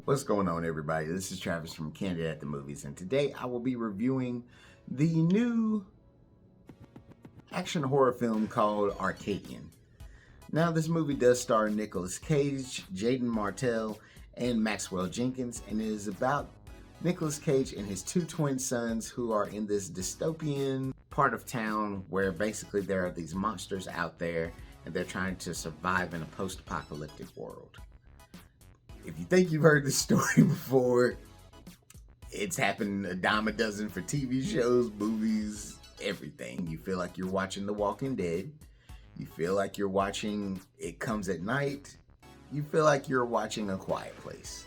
What's going on, everybody? This is Travis from Candid at the Movies, and today I will be reviewing the new action horror film called Arcadian. Now, this movie does star Nicolas Cage, Jaeden Martell, and Maxwell Jenkins, and it is about Nicolas Cage and his two twin sons who are in this dystopian part of town where basically there are these monsters out there and they're trying to survive in a post-apocalyptic world. If you think you've heard this story before, it's happened a dime a dozen for TV shows, movies, everything. You feel like you're watching The Walking Dead. You feel like you're watching It Comes at Night. You feel like you're watching A Quiet Place.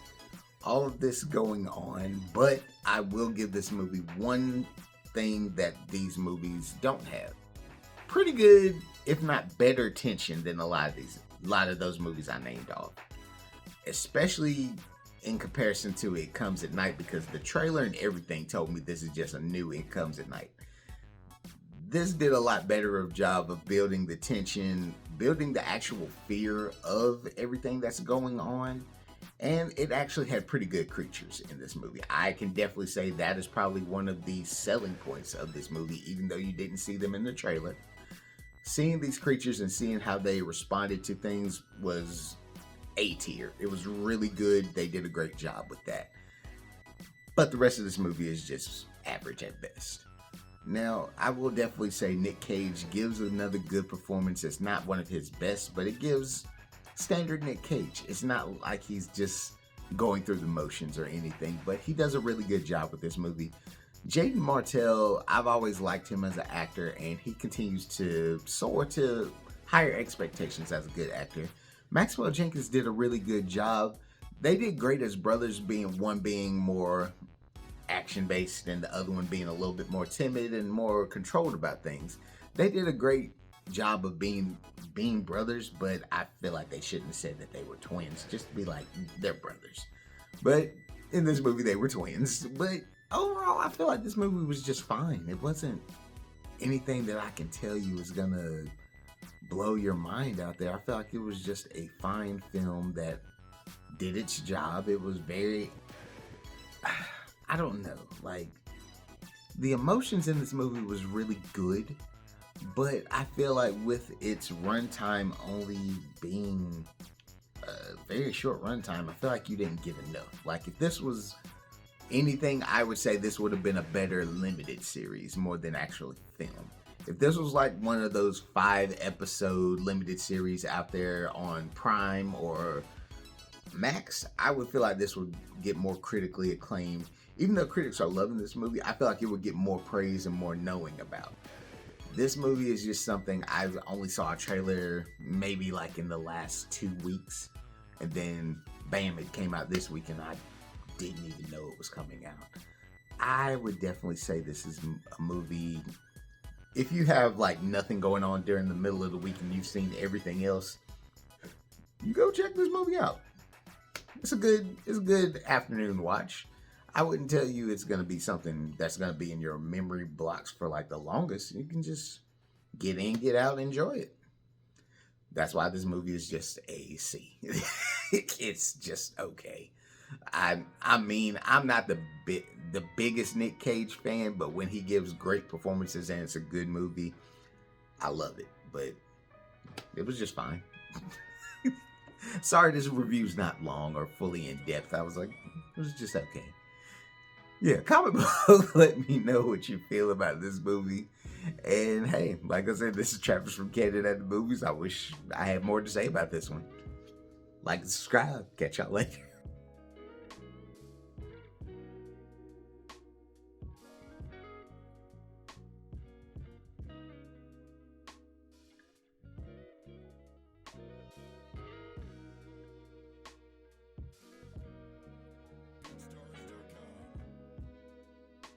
All of this going on, but I will give this movie one thing that these movies don't have. Pretty good, if not better, tension than a lot of those movies I named off. Especially in comparison to It Comes at Night, because the trailer and everything told me this is just a new It Comes at Night. This did a lot better of job of building the tension, building the actual fear of everything that's going on, and it actually had pretty good creatures in this movie. I can definitely say that is probably one of the selling points of this movie, even though you didn't see them in the trailer. Seeing these creatures and seeing how they responded to things was A tier. It was really good. They did a great job with that. But the rest of this movie is just average at best. Now, I will definitely say Nick Cage gives another good performance. It's not one of his best, but it gives standard Nick Cage. It's not like he's just going through the motions or anything, but he does a really good job with this movie. Jaeden Martell, I've always liked him as an actor, and he continues to soar to higher expectations as a good actor. Maxwell Jenkins did a really good job. They did great as brothers, one being more action-based and the other one being a little bit more timid and more controlled about things. They did a great job of being brothers, but I feel like they shouldn't have said that they were twins. Just be like, they're brothers. But in this movie, they were twins. But overall, I feel like this movie was just fine. It wasn't anything that I can tell you is gonna blow your mind out there. I feel like it was just a fine film that did its job. It was very, I don't know, like, the emotions in this movie was really good, but I feel like with its runtime only being a very short runtime, I feel like you didn't get enough. Like, if this was anything, I would say this would have been a better limited series more than actually film. If this was like one of those 5-episode limited series out there on Prime or Max, I would feel like this would get more critically acclaimed. Even though critics are loving this movie, I feel like it would get more praise and more knowing about. This movie is just something I only saw a trailer maybe like in the last 2 weeks, and then bam, it came out this week and I didn't even know it was coming out. I would definitely say this is a movie, if you have like nothing going on during the middle of the week and you've seen everything else, you go check this movie out. It's a good afternoon watch. I wouldn't tell you it's going to be something that's going to be in your memory blocks for like the longest. You can just get in, get out, enjoy it. That's why this movie is just a C. It's just okay. I mean, I'm not the biggest Nick Cage fan, but when he gives great performances and it's a good movie, I love it. But it was just fine. Sorry this review's not long or fully in depth. I was like, it was just okay. Yeah, comment below, let me know what you feel about this movie. And hey, like I said, this is Travis from Candid at the Movies. I wish I had more to say about this one. Like and subscribe. Catch y'all later.